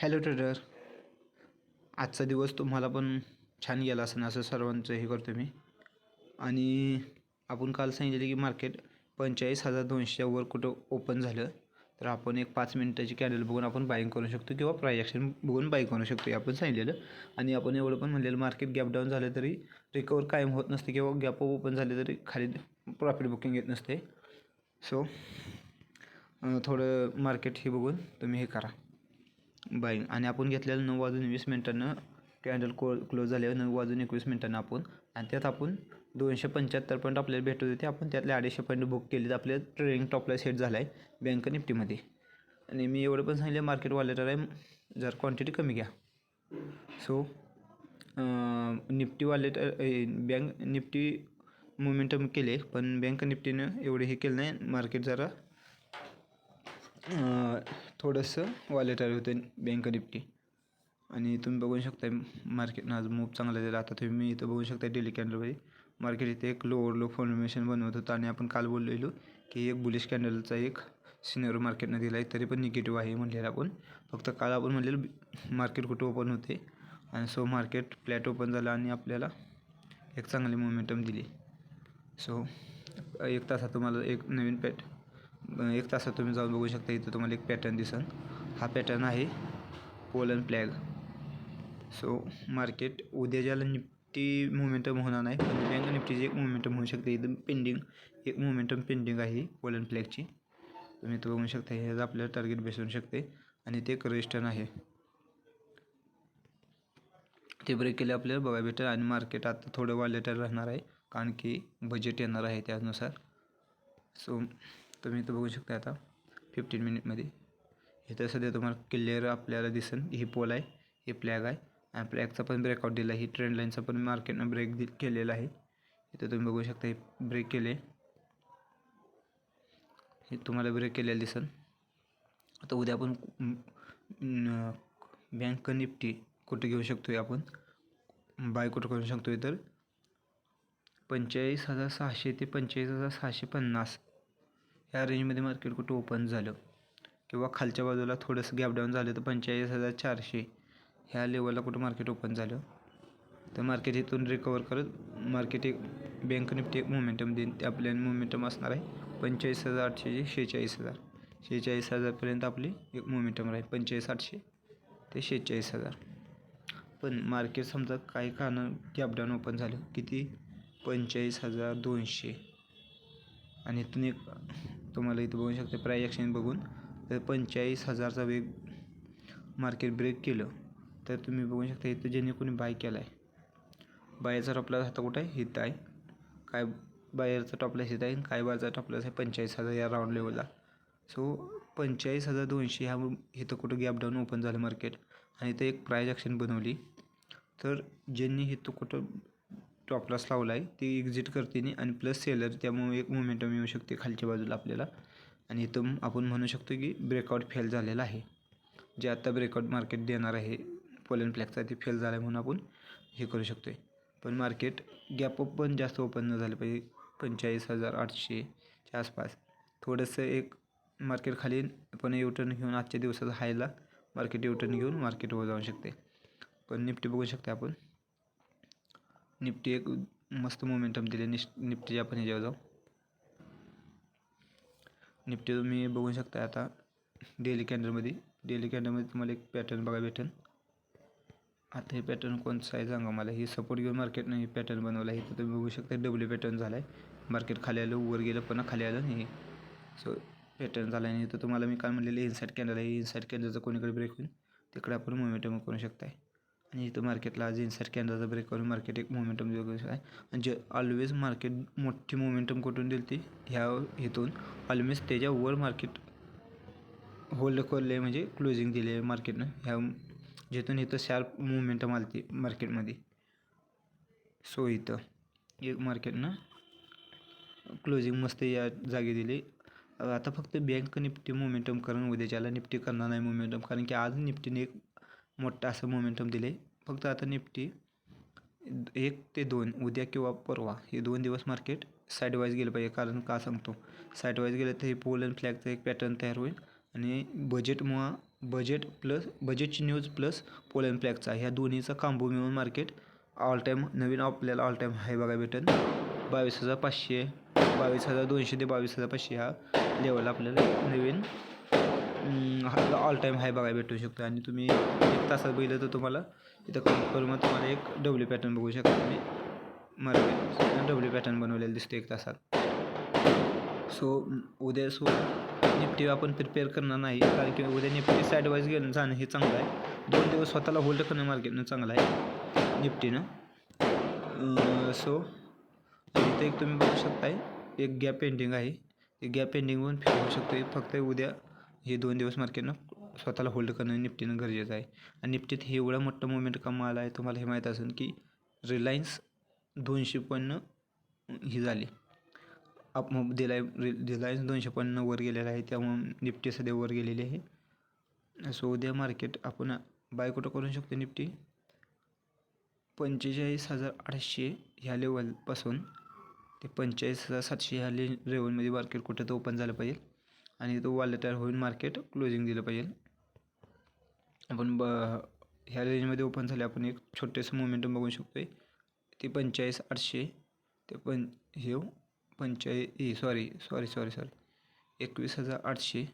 Hello trader. आजचा दिवस तुम्हाला पण छान गेला असं असं सर्वांचं हे करतो मी. आणि आपण काल सांगितलं की मार्केट 45,200च्या वर कुठं ओपन झालं तर आपण एक 5 मिनिटाची कॅन्डल बघून आपण बाईंग करू शकतो किंवा प्राइस ॲक्शन बघून बाईंग करू शकतो हे आपण सांगितलेलं. आणि आपण एवढं पण म्हणलेलं मार्केट गॅप डाऊन झालं तरी रिकवर कायम होत नसते किंवा गॅप ओपन झाले तरी खाली प्रॉफिट बुकिंग येत नसते. सो थोडं मार्केट हे बघून तुम्ही हे करा बाईंग. आणि आपण घेतलेलं 9:20 कॅन्डल क्लोज झाल्यावर 9:21 आपण, आणि त्यात आपण 275 पॉईंट आपल्याला भेटत होते. आपण त्यातले 250 पॉईंट बुक केले. आपल्या ट्रेडिंग टॉपला सेट झाला आहे बँक निफ्टीमध्ये. आणि मी एवढं पण सांगितलं मार्केट वॉलेटर आहे, जर क्वांटिटी कमी घ्या. So Nifty wallet bank Nifty momentum केले, पण बँक निफ्टीनं एवढे हे केलं नाही. मार्केट जरा थोडंसं वॉलेटर होतं बँक निफ्टी. आणि तुम्ही बघू शकता मार्केटनं आज मूव चांगला दिला. आता तुम्ही मी इथं बघू शकता डेली कॅन्डलमध्ये मार्केट इथे एक लोअर लो फॉर्मेशन बनवत होतं. आणि आपण काल बोललेलो की एक बुलिश कॅन्डलचा एक सिनेरिओ मार्केटनं दिला आहे, तरी पण निगेटिव्ह आहे म्हणलेलं आपण. फक्त काल आपण म्हणलेलं मार्केट कुठं ओपन होते, आणि सो मार्केट फ्लॅट ओपन झालं आणि आपल्याला एक चांगली मोमेंटम दिली. सो एक तासात तुम्हाला एक नवीन एक तासात तुम्ही जाऊन बघू शकता. इथं तुम्हाला एक पॅटर्न दिसन. हा पॅटर्न आहे पोलन फ्लॅग. सो मार्केट उद्या ज्याला निफ्टी मोमेंटम होणार नाही, पण बँक निफ्टीची एक मोमेंटम होऊ शकते. एकदम पेंडिंग एक मोमेंटम पेंडिंग आहे पोलन फ्लॅगची. तुम्ही तो बघू शकता. हे आपल्याला टार्गेट बेस होऊ शकते आणि ते एक रेजिस्टन्स आहे. ते ब्रेक केले आपल्याला बघायला भेटेल. आणि मार्केट आता थोडं वॉलेटाईल राहणार आहे, कारण की बजेट येणार आहे त्यानुसार. सो तुम्ही इथं बघू शकता. आता 15 मिनिटमध्ये इथं सध्या तुम्हाला क्लिअर आपल्याला दिसेल ही पोल आहे, ही फ्लॅग आहे. आणि फ्लॅगचा पण ब्रेकआउट दिला. ही ट्रेंड लाईनचा पण मार्केटनं ब्रेक केलेला आहे. इथं तुम्ही बघू शकता हे ब्रेक केले, हे तुम्हाला ब्रेक केलेलं दिसेल. आता उद्या आपण बँक निफ्टी कुठे घेऊ शकतो आहे, आपण बाय कुठं करू शकतो आहे, तर 45,600 ते 45,650 ह्या रेंजमध्ये मार्केट कुठं ओपन झालं किंवा खालच्या बाजूला थोडंसं गॅप डाऊन झालं तर 45,400 ह्या लेवलला कुठं मार्केट ओपन झालं तर मार्केट इथून रिकवर करत मार्केट एक बँक निफ्टी एक मोमेंटम देईन. ते आपल्या मोमेंटम असणार आहे 45,800 ते 46,000. 46,000पर्यंत आपली एक मोमेंटम राहील, 45,800 ते 46,000. पण मार्केट समजा काही कारण गॅप डाऊन ओपन झालं किती 45,200. आणि इथून एक तुम्हाला इथं बघू शकता प्राइस ॲक्शन बघून, तर 45,000चा वेग मार्केट ब्रेक केलं तर तुम्ही बघू शकता इथं ज्यांनी कोणी बाय केला आहे, बायरचा टॉपलॉस आता कुठं आहे, इथं आहे. काय बायरचा टॉपलॉस इथं आहे, काय बायरचा टॉपलॉस आहे 45,000 या राऊंड लेवलला. सो 45,200 ह्या इथं कुठं गॅप डाऊन ओपन झालं मार्केट, आणि इथं एक प्राइस ॲक्शन बनवली. तर ज्यांनी इथं कुठं टॉपलॉस लावला आहे ते एक्झिट करते आणि प्लस सेलर, त्यामुळे एक मोमेंटम येऊ शकते खालच्या बाजूला आपल्याला. आणि इथं आपण म्हणू शकतो की ब्रेकआउट फेल झालेला आहे. जे आता ब्रेकआउट मार्केट देणार आहे पोलन फ्लॅगचा, ते फेल झाला आहे म्हणून आपण हे करू शकतो आहे. पण मार्केट गॅप पण जास्त ओपन न झालं पाहिजे 45,800च्या आसपास. थोडंसं एक मार्केट खाली पण युटर्न घेऊन आजच्या दिवसाचा हायला मार्केट युटर्न घेऊन मार्केट वर जाऊ शकते. पण निफ्टी बघू शकता आपण, निफ्टी एक मस्त मोमेंटम दिले. निफ्टी आपण ह्याच्यावर जाऊ. निफ्टी तुम्ही बघू शकता आता डेली कॅन्डलमध्ये तुम्हाला एक पॅटर्न बघायला भेटेल. आता हे पॅटर्न कोणतं आहे सांगा मला. ही सपोर्ट घेऊन मार्केटनं हे पॅटर्न बनवलं आहे. तर तुम्ही बघू शकता डब्ल्यू पॅटर्न झाला आहे. मार्केट खाली आलं, वर गेलं, पुन्हा खाली आलं नाही. सो पॅटर्न झाला आहे. तर तुम्हाला मी काय म्हणलेलं इनसाईड कॅन्डल आहे, इनसाईड कॅन्डलचं कोणीकडे ब्रेक होईल तिकडे आपण मोमेंटम करू शकता. आणि इथं मार्केटला आज इनसाईड कॅन्डलचा ब्रेक करून मार्केट एक मोमेंटम देऊ शकतो आहे. आणि जे ऑलवेज मार्केट मोठी मोमेंटम कुठून दिली ती ह्या इथून ऑलवेज त्याच्यावर मार्केट होल्ड करले, म्हणजे क्लोजिंग दिले आहे मार्केटनं. ह्या जिथून इथं शार्प मोमेंटम आली ती मार्केटमध्ये. सो इथं एक मार्केटनं क्लोजिंग मस्त या जागी दिली. आता फक्त बँक निफ्टी मोमेंटम करून उद्याच्याला निफ्टी करणार नाही मोमेंटम, कारण की आज निफ्टीने एक मोठं असं मोमेंटम दिले. फक्त आता निफ्टी 1 ते 2 उद्या किंवा परवा हे 2 दिवस मार्केट साईडवाईज गेलं पाहिजे. कारण का सांगतो, साईडवाईज गेलं तर हे पोलन फ्लॅगचा एक पॅटर्न तयार होईल आणि बजेटमुळं बजेटची न्यूज प्लस पोलन फ्लॅगचा ह्या दोन्हीचा कांबो मिळून मार्केट ऑल टाईम नवीन आपल्याला ऑल टाईम हाय बघायला भेटेल 22,500 22,200 ते 22,500 ह्या लेवल आपल्याला नवीन ऑल टाईम हाय बघायला भेटू शकतो. आणि तुम्ही 1 तासात बघितलं तर तुम्हाला इथं कन्फर्म तुम्हाला एक डब्ल्यू पॅटर्न बघू शकता. तुम्ही मार्केट डब्ल्यू पॅटर्न बनवलेलं दिसतो 1 तासात. उद्या निफ्टी आपण प्रिपेअर करणार नाही, कारण की उद्या निफ्टी साईडवाईज जाणं हे चांगलं आहे. 2 दिवस स्वतःला होल्ड करणं मार्केटनं चांगलं आहे निफ्टीनं. इथे एक तुम्ही बघू शकताय एक गॅप पेंडिंग आहे. एक गॅप पेंडिंगवरून फिरू शकतो. फक्त उद्या हे 2 दिवस मार्केटनं स्वतःला होल्ड करणं निफ्टीनं गरजेचं आहे. आणि निफ्टीत हे एवढा मोठा मुवमेंट कमा आला आहे. तुम्हाला हे माहीत असेल की रिलायन्स 200 पॉईंटनं ही झाली अप रिलायन्स 200 पॉईंटनं वर गेलेला आहे. त्यामुळे निफ्टी सध्या वर गेलेली आहे. उद्या मार्केट आपण बाय कुठं करू शकतो. निफ्टी 45,800 ह्या लेवलपासून ते 45,700 ह्या लेवलमध्ये मार्केट कुठं तर ओपन झालं पाहिजे आणि तो वॉलेटाईल होऊन मार्केट क्लोजिंग दिलं पाहिजे. आपण ह्या रेंजमध्ये ओपन झाले आपण एक छोटेसं मोमेंटम बघू शकतो आहे. ते 45,800 ते 21,800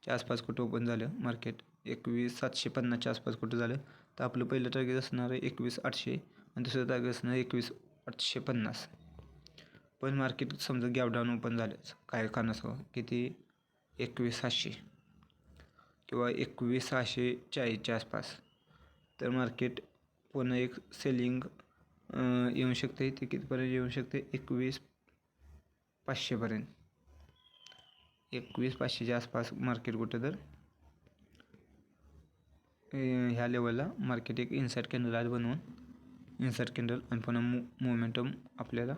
च्या आसपास कुठं ओपन झालं मार्केट. 21,750च्या आसपास कुठं झालं तर आपलं पहिलं टार्गेट असणार आहे 21,800 आणि दुसरं टार्गेट असणार आहे 21,850. पण मार्केट समजा गॅप डाऊन ओपन झालं काय कारणासह किती 21,700 किंवा 21,640च्या आसपास, तर मार्केट पुन्हा एक सेलिंग येऊ शकते. ते कितीपर्यंत येऊ शकते 21,500पर्यंत. 21,500च्या आसपास मार्केट कुठं तर ह्या लेवलला मार्केट एक इन्साइड कॅन्डल आज बनवून इन्साइड कॅन्डल आणि पुन्हा मोमेंटम आपल्याला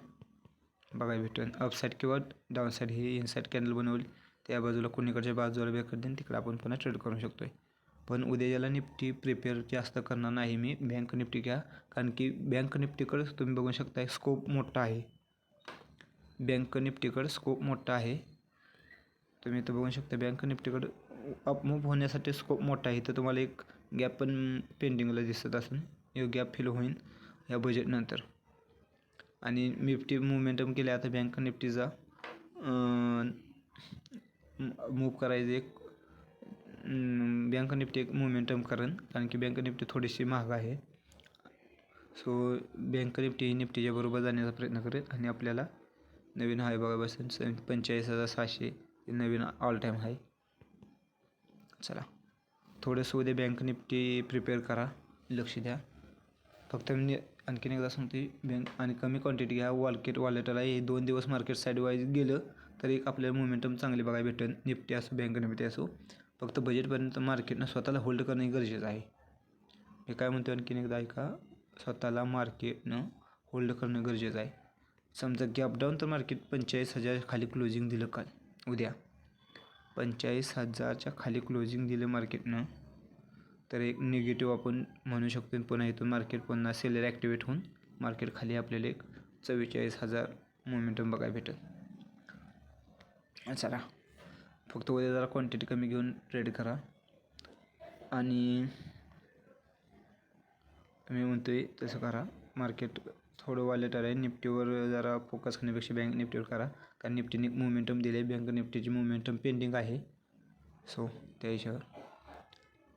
बघायला भेटेल. अपसाईड किंवा डाऊनसाईड ही इन्साइड कॅन्डल बनवली त्या बाजूला कोणीकडच्या बाजूला बेकर देईन तिकडे आपण पुन्हा ट्रेड करू शकतो आहे. पण उद्या याला निफ्टी प्रिपेअर जास्त करणार नाही मी. बँक निफ्टी घ्या, कारण की बँक निफ्टीकडे तुम्ही बघू शकता स्कोप मोठा आहे. बँक निफ्टीकडे स्कोप मोठा आहे. तुम्ही इथं बघू शकता बँक निफ्टीकडे अपमूव्ह होण्यासाठी स्कोप मोठा आहे. तर तुम्हाला एक गॅप पण पेंडिंगला दिसत असेल. एक गॅप फिल होईल या बजेटनंतर. आणि निफ्टी मोमेंटम केले आता बँक निफ्टीचा मूव्ह करायचं एक बँक निफ्टी एक मोमेंटम करेन, कारण की बँक निफ्टी थोडीशी महाग आहे. बँक निफ्टी ही निफ्टीच्या बरोबर जाण्याचा प्रयत्न करेल आणि आपल्याला नवीन हाय बघा बसेल 45,700 नवीन ऑल टाईम हाय. चला थोडंसं उद्या बँक निफ्टी प्रिपेअर करा, लक्ष द्या. फक्त मी आणखीन एकदा सांगते बँक आणि कमी क्वांटिटी घ्या. वॉलेटला हे 2 दिवस मार्केट साईडवाईज गेलं तर एक आपल्याला मोमेंटम चांगले बघायला भेटेल. निफ्टी असो बँक निफ्टी असो, फक्त बजेटपर्यंत मार्केटनं स्वतःला होल्ड करणं गरजेचं आहे. मी काय म्हणतो आणखीन एकदा ऐका, स्वतःला मार्केटनं होल्ड करणं गरजेचं आहे. समजा गॅप डाऊन तर मार्केट 45,000 खाली क्लोजिंग दिलं काल उद्या 45,000च्या खाली क्लोजिंग दिलं मार्केटनं, तर एक निगेटिव्ह आपण म्हणू शकतो. पुन्हा इथून मार्केट पुन्हा सेलर ॲक्टिवेट होऊन मार्केट खाली आपल्याला एक 44,000 मोमेंटम बघायला भेटेल. चला फक्त उद्या जरा क्वांटिटी कमी घेऊन ट्रेड करा. आणि मी म्हणतोय तसं करा. मार्केट थोडं वॉलेटाईल आहे. निफ्टीवर जरा फोकस करण्यापेक्षा बँक निफ्टीवर करा, कारण निफ्टीने मोमेंटम दिले. बँक निफ्टीची मोमेंटम पेंडिंग आहे. त्या हिशोबावर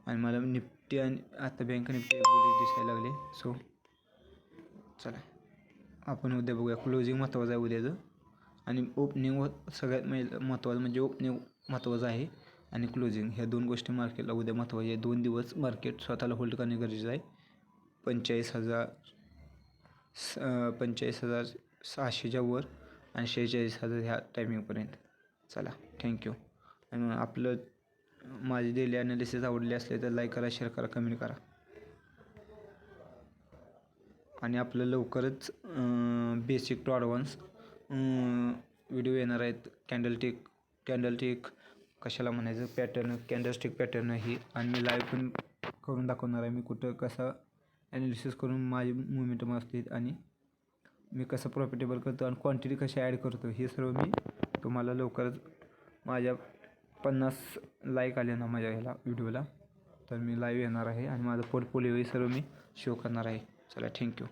आणि मला निफ्टी आणि आता बँक निफ्टी बुलिश दिसायला लागले. चला आपण उद्या बघूया. क्लोजिंग महत्त्वाचं आहे उद्याचं आणि ओपनिंग सगळ्यात महत्त्वाचं म्हणजे ओपनिंग महत्त्वाचं आहे आणि क्लोजिंग ह्या 2 गोष्टी मार्केटला उद्या महत्त्वाच्या आहे. 2 दिवस मार्केट स्वतःला होल्ड करणे गरजेचं आहे. 45,600च्या वर आणि 46,000 ह्या टायमिंगपर्यंत. चला थँक्यू. आणि आपलं माझे डेली ॲनालिसिस आवडले असले तर लाईक करा, शेअर करा, कमेंट करा. आणि आपलं लवकरच बेसिक टू ॲडव्हान्स व्हिडिओ येणार आहेत. कॅन्डलस्टिक कशाला म्हणायचं पॅटर्न, कॅन्डलस्टिक पॅटर्न ही, आणि मी लाईव्ह पण करून दाखवणार आहे. मी कुठं कसं ॲनालिसिस करून माझी मोमेंटम असते आणि मी कसं प्रॉफिटेबल करतो आणि क्वांटिटी कशी ॲड करतो हे सर्व मी तुम्हाला लवकरच माझ्या 50 लाईक आले ना माझ्या ह्याला व्हिडिओला तर मी लाईव्ह येणार आहे आणि माझा पोर्टफोलिओही सर्व मी शो करणार आहे. चला थँक्यू.